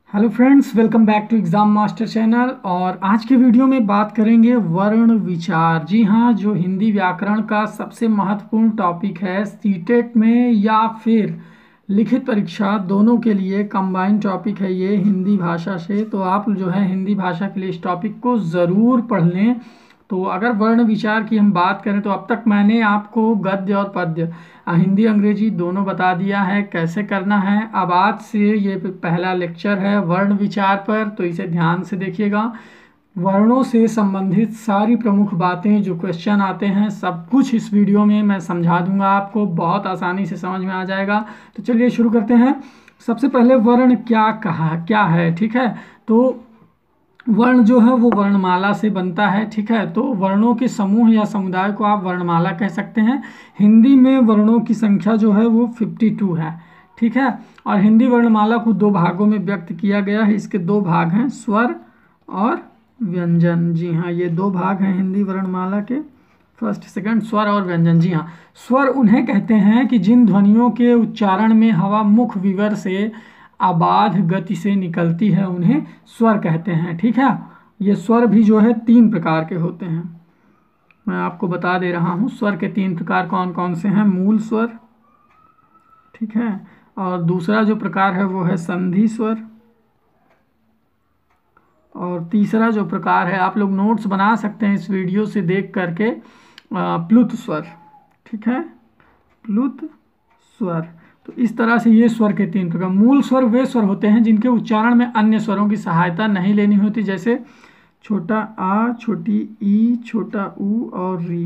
Hello friends, welcome back to exam master channel. और आज के वीडियो में बात करेंगे वर्ण विचार। जी हाँ, जो हिंदी व्याकरण का सबसे महत्वपूर्ण टॉपिक है सीटेट में या फिर लिखित परीक्षा दोनों के लिए कंबाइंड टॉपिक है ये हिंदी भाषा से। तो आप जो है हिंदी भाषा के लिए इस टॉपिक को ज़रूर पढ़ लें। तो अगर वर्ण विचार की हम बात करें तो अब तक मैंने आपको गद्य और पद्य हिंदी अंग्रेजी दोनों बता दिया है कैसे करना है। अब आज से ये पहला लेक्चर है वर्ण विचार पर, तो इसे ध्यान से देखिएगा। वर्णों से संबंधित सारी प्रमुख बातें जो क्वेश्चन आते हैं सब कुछ इस वीडियो में मैं समझा दूंगा, आपको बहुत आसानी से समझ में आ जाएगा। तो चलिए शुरू करते हैं। सबसे पहले वर्ण क्या है, ठीक है। तो वर्ण जो है वो वर्णमाला से बनता है, ठीक है। तो वर्णों के समूह या समुदाय को आप वर्णमाला कह सकते हैं। हिंदी में वर्णों की संख्या जो है वो 52 है, ठीक है। और हिंदी वर्णमाला को दो भागों में व्यक्त किया गया है। इसके दो भाग हैं, स्वर और व्यंजन। जी हाँ, ये दो भाग हैं हिंदी वर्णमाला के, फर्स्ट सेकंड, स्वर और व्यंजन। जी हाँ, स्वर उन्हें कहते हैं कि जिन ध्वनियों के उच्चारण में हवा मुख विवर से अबाध गति से निकलती है उन्हें स्वर कहते हैं, ठीक है। ये स्वर भी जो है 3 प्रकार के होते हैं, मैं आपको बता दे रहा हूँ। स्वर के 3 प्रकार कौन कौन से हैं? मूल स्वर, ठीक है, और दूसरा जो प्रकार है वो है संधि स्वर, और तीसरा जो प्रकार है आप लोग नोट्स बना सकते हैं इस वीडियो से देख करके, प्लुत स्वर, ठीक है, प्लुत स्वर। तो इस तरह से ये स्वर के 3 प्रकार। मूल स्वर वे स्वर होते हैं जिनके उच्चारण में अन्य स्वरों की सहायता नहीं लेनी होती, जैसे छोटा आ, छोटी ई, छोटा ऊ और री,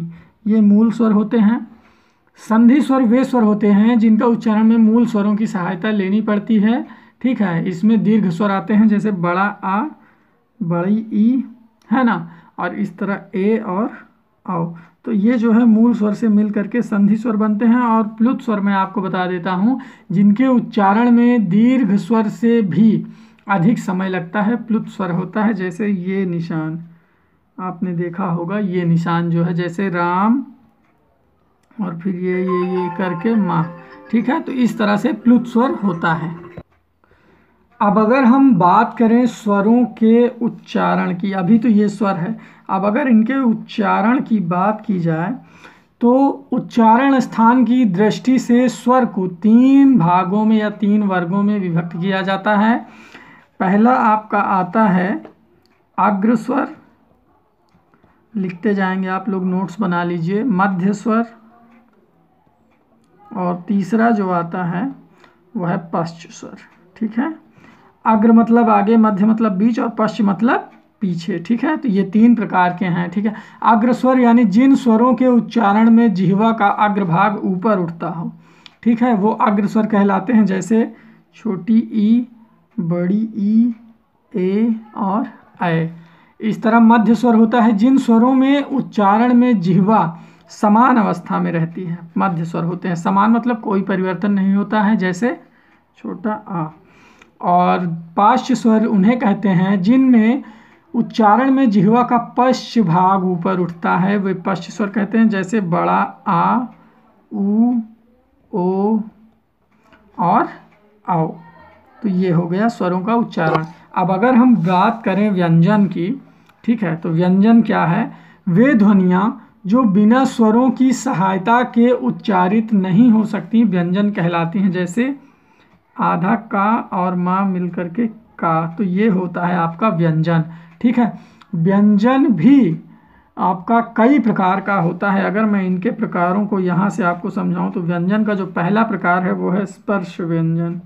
ये मूल स्वर होते हैं। संधि स्वर वे स्वर होते हैं जिनका उच्चारण में मूल स्वरों की सहायता लेनी पड़ती है, ठीक है। इसमें दीर्घ स्वर आते हैं, जैसे बड़ा आ, बड़ी ई, है ना, और इस तरह ए और आओ। तो ये जो है मूल स्वर से मिल करके संधि स्वर बनते हैं। और प्लुत स्वर मैं आपको बता देता हूँ, जिनके उच्चारण में दीर्घ स्वर से भी अधिक समय लगता है, प्लुत स्वर होता है। जैसे ये निशान आपने देखा होगा, ये निशान जो है जैसे राम और फिर ये करके माँ, ठीक है। तो इस तरह से प्लुत स्वर होता है। अब अगर हम बात करें स्वरों के उच्चारण की, अभी तो ये स्वर है, अब अगर इनके उच्चारण की बात की जाए तो उच्चारण स्थान की दृष्टि से स्वर को 3 भागों में या 3 वर्गों में विभक्त किया जाता है। पहला आपका आता है अग्र स्वर, लिखते जाएंगे आप लोग, नोट्स बना लीजिए, मध्य स्वर, और तीसरा जो आता है वह है पश्च स्वर, ठीक है। अग्र मतलब आगे, मध्य मतलब बीच, और पश्च मतलब पीछे, ठीक है। तो ये 3 प्रकार के हैं, ठीक है। अग्र स्वर यानी जिन स्वरों के उच्चारण में जिह्वा का अग्रभाग ऊपर उठता हो, ठीक है, वो अग्र स्वर कहलाते हैं। जैसे छोटी ई, बड़ी ई, ए और ऐ। इस तरह मध्य स्वर होता है जिन स्वरों में उच्चारण में जिह्वा समान अवस्था में रहती है, मध्य स्वर होते हैं। समान मतलब कोई परिवर्तन नहीं होता है, जैसे छोटा आ। और पार्श्व स्वर उन्हें कहते हैं जिनमें उच्चारण में जिह्वा का पश्च भाग ऊपर उठता है, वे पश्च स्वर कहते हैं। जैसे बड़ा आ, ऊ, ओ और आओ। तो ये हो गया स्वरों का उच्चारण। अब अगर हम बात करें व्यंजन की, ठीक है, तो व्यंजन क्या है? वे ध्वनियाँ जो बिना स्वरों की सहायता के उच्चारित नहीं हो सकती व्यंजन कहलाती हैं। जैसे आधा का और माँ मिलकर के का, तो ये होता है आपका व्यंजन, ठीक है। व्यंजन भी आपका कई प्रकार का होता है। अगर मैं इनके प्रकारों को यहाँ से आपको समझाऊं तो व्यंजन का जो पहला प्रकार है वो है स्पर्श व्यंजन।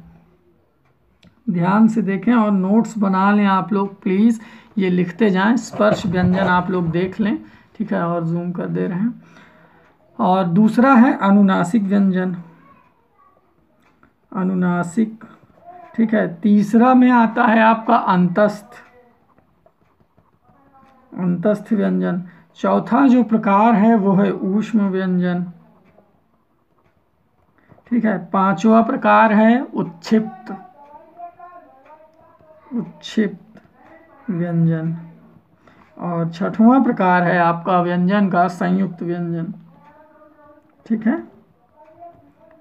ध्यान से देखें और नोट्स बना लें आप लोग प्लीज़, ये लिखते जाएं। स्पर्श व्यंजन आप लोग देख लें, ठीक है, और जूम कर दे रहे हैं। और दूसरा है अनुनासिक व्यंजन, अनुनासिक, ठीक है। तीसरा में आता है आपका अंतस्थ, अंतस्थ व्यंजन। चौथा जो प्रकार है वो है ऊष्म व्यंजन, ठीक है। पांचवा प्रकार है उत्क्षिप्त, उत्क्षिप्त व्यंजन। और छठवां प्रकार है आपका व्यंजन का संयुक्त व्यंजन, ठीक है।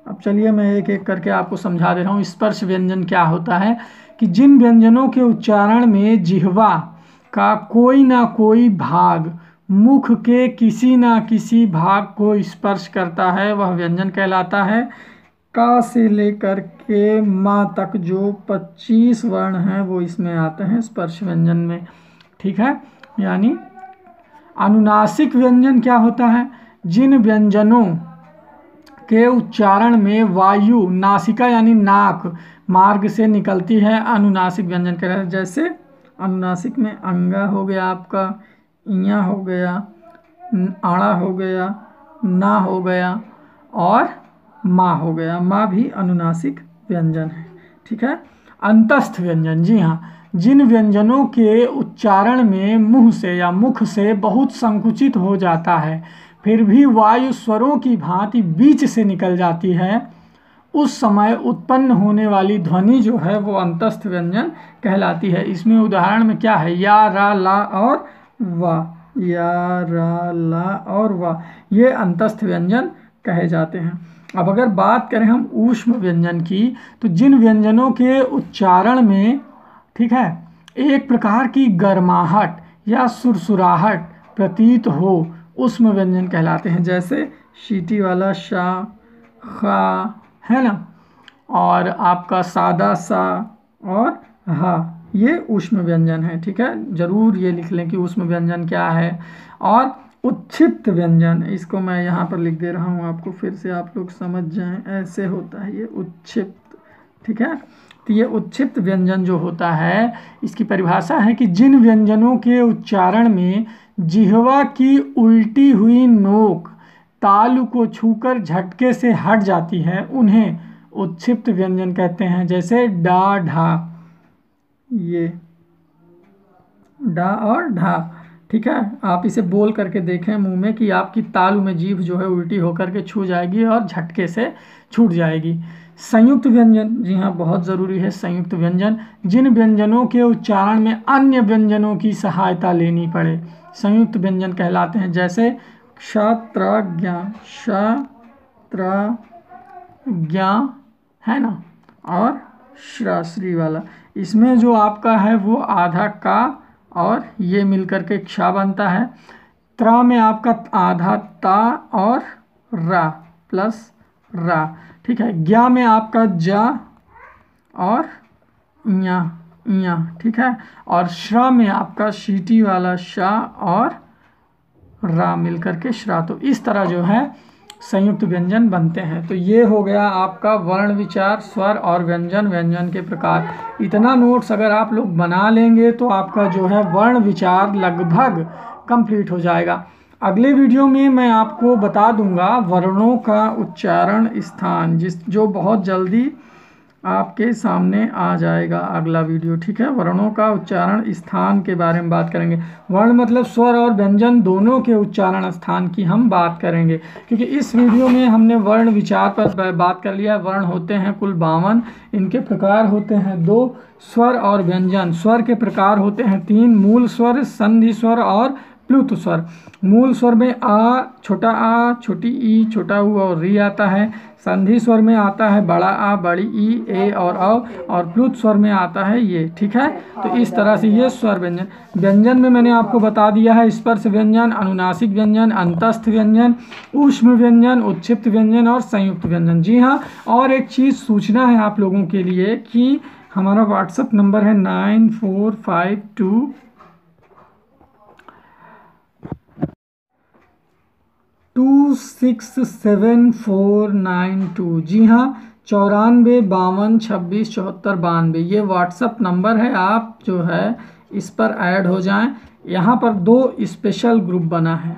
अब चलिए मैं एक एक करके आपको समझा दे रहा हूँ। स्पर्श व्यंजन क्या होता है कि जिन व्यंजनों के उच्चारण में जिह्वा का कोई ना कोई भाग मुख के किसी ना किसी भाग को स्पर्श करता है वह व्यंजन कहलाता है। का से लेकर के माँ तक जो 25 वर्ण हैं वो इसमें आते हैं स्पर्श व्यंजन में, ठीक है। यानी अनुनासिक व्यंजन क्या होता है? जिन व्यंजनों के उच्चारण में वायु नासिका यानी नाक मार्ग से निकलती है अनुनासिक व्यंजन कहलाता है। जैसे अनुनासिक में अंगा हो गया आपका, इया हो गया, आड़ा हो गया, ना हो गया और माँ हो गया। माँ भी अनुनासिक व्यंजन है, ठीक है। अंतस्थ व्यंजन, जी हाँ, जिन व्यंजनों के उच्चारण में मुंह से या मुख से बहुत संकुचित हो जाता है फिर भी वायु स्वरों की भांति बीच से निकल जाती है, उस समय उत्पन्न होने वाली ध्वनि जो है वो अंतस्थ व्यंजन कहलाती है। इसमें उदाहरण में क्या है? या, रा, ला और वा, या, रा, ला और वा, ये अंतस्थ व्यंजन कहे जाते हैं। अब अगर बात करें हम ऊष्म व्यंजन की, तो जिन व्यंजनों के उच्चारण में, ठीक है, एक प्रकार की गर्माहट या सुरसुराहट प्रतीत हो ऊष्म व्यंजन कहलाते हैं। जैसे शीटी वाला शा, खा, है ना, और आपका सादा सा और हा, ये ऊष्म व्यंजन है, ठीक है। जरूर ये लिख लें कि ऊष्म व्यंजन क्या है। और उच्छिप्त व्यंजन, इसको मैं यहाँ पर लिख दे रहा हूँ आपको फिर से आप लोग समझ जाएं, ऐसे होता है ये उच्छिप्त, ठीक है। तो ये उच्छिप्त व्यंजन जो होता है इसकी परिभाषा है कि जिन व्यंजनों के उच्चारण में जिह्वा की उल्टी हुई नोक तालु को छूकर झटके से हट जाती है उन्हें उच्छिप्त व्यंजन कहते हैं। जैसे डा, ढा, ये डा और ढा, ठीक है। आप इसे बोल करके देखें मुंह में कि आपकी तालु में जीभ जो है उल्टी होकर के छू जाएगी और झटके से छूट जाएगी। संयुक्त व्यंजन, जी हाँ, बहुत ज़रूरी है संयुक्त व्यंजन, जिन व्यंजनों के उच्चारण में अन्य व्यंजनों की सहायता लेनी पड़े संयुक्त व्यंजन कहलाते हैं। जैसे क्षत्र ज्ञा, क्षत्र ज्ञा, है ना, और श्री वाला, इसमें जो आपका है वो आधा का और ये मिलकर केक्षा बनता है। त्रा में आपका आधा ता और रा प्लस रा, ठीक है। ज्ञा में आपका जा और ञा, ञा, ठीक है। और श्रा में आपका शीटी वाला शा और रा मिलकर के श्रा। तो इस तरह जो है संयुक्त व्यंजन बनते हैं। तो ये हो गया आपका वर्ण विचार, स्वर और व्यंजन, व्यंजन के प्रकार। इतना नोट्स अगर आप लोग बना लेंगे तो आपका जो है वर्ण विचार लगभग कंप्लीट हो जाएगा। अगले वीडियो में मैं आपको बता दूंगा वर्णों का उच्चारण स्थान, जो बहुत जल्दी आपके सामने आ जाएगा अगला वीडियो, ठीक है। वर्णों का उच्चारण स्थान के बारे में बात करेंगे। वर्ण मतलब स्वर और व्यंजन दोनों के उच्चारण स्थान की हम बात करेंगे, क्योंकि इस वीडियो में हमने वर्ण विचार पर बात कर लिया। वर्ण होते हैं कुल 52, इनके प्रकार होते हैं 2। स्वर और व्यंजन, स्वर के प्रकार होते हैं 3, मूल स्वर, संधि स्वर और प्लुत स्वर। मूल स्वर में आ, छोटा आ, छोटी ई, छोटा ऊ और री आता है। संधि स्वर में आता है बड़ा आ, बड़ी ई, ए और औ, और प्लुत स्वर में आता है ये, ठीक है। तो इस तरह से ये स्वर व्यंजन। व्यंजन में मैंने आपको बता दिया है स्पर्श व्यंजन, अनुनासिक व्यंजन, अंतस्थ व्यंजन, ऊष्म व्यंजन, उच्छिप्त व्यंजन और संयुक्त व्यंजन। जी हाँ, और एक चीज़ सूचना है आप लोगों के लिए कि हमारा व्हाट्सएप नंबर है 9452 267492। जी हाँ, 94 52 26 74 92, ये व्हाट्सएप नंबर है। आप जो है इस पर ऐड हो जाएं। यहाँ पर 2 स्पेशल ग्रुप बना है,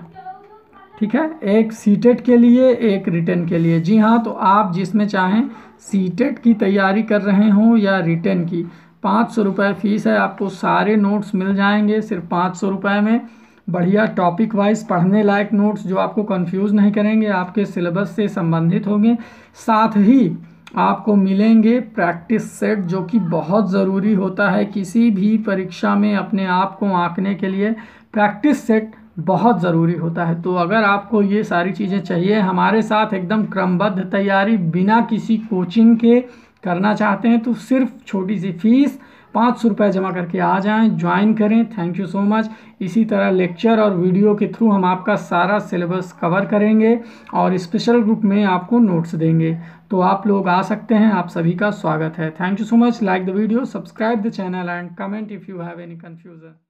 ठीक है, एक सीटेट के लिए, एक रिटन के लिए। जी हाँ, तो आप जिसमें चाहें, सीटेट की तैयारी कर रहे हों या रिटन की, 500 रुपये फ़ीस है। आपको सारे नोट्स मिल जाएंगे सिर्फ 500 रुपये में। बढ़िया टॉपिक वाइज पढ़ने लायक नोट्स जो आपको कंफ्यूज नहीं करेंगे, आपके सिलेबस से संबंधित होंगे। साथ ही आपको मिलेंगे प्रैक्टिस सेट, जो कि बहुत ज़रूरी होता है किसी भी परीक्षा में अपने आप को आंकने के लिए। प्रैक्टिस सेट बहुत ज़रूरी होता है। तो अगर आपको ये सारी चीज़ें चाहिए, हमारे साथ एकदम क्रमबद्ध तैयारी, बिना किसी कोचिंग के करना चाहते हैं तो सिर्फ छोटी सी फीस 500 रुपये जमा करके आ जाएं, ज्वाइन करें। Thank you so much. इसी तरह लेक्चर और वीडियो के थ्रू हम आपका सारा सिलेबस कवर करेंगे और स्पेशल ग्रुप में आपको नोट्स देंगे, तो आप लोग आ सकते हैं। आप सभी का स्वागत है। Thank you so much. Like the video, subscribe the channel and comment if you have any confusion.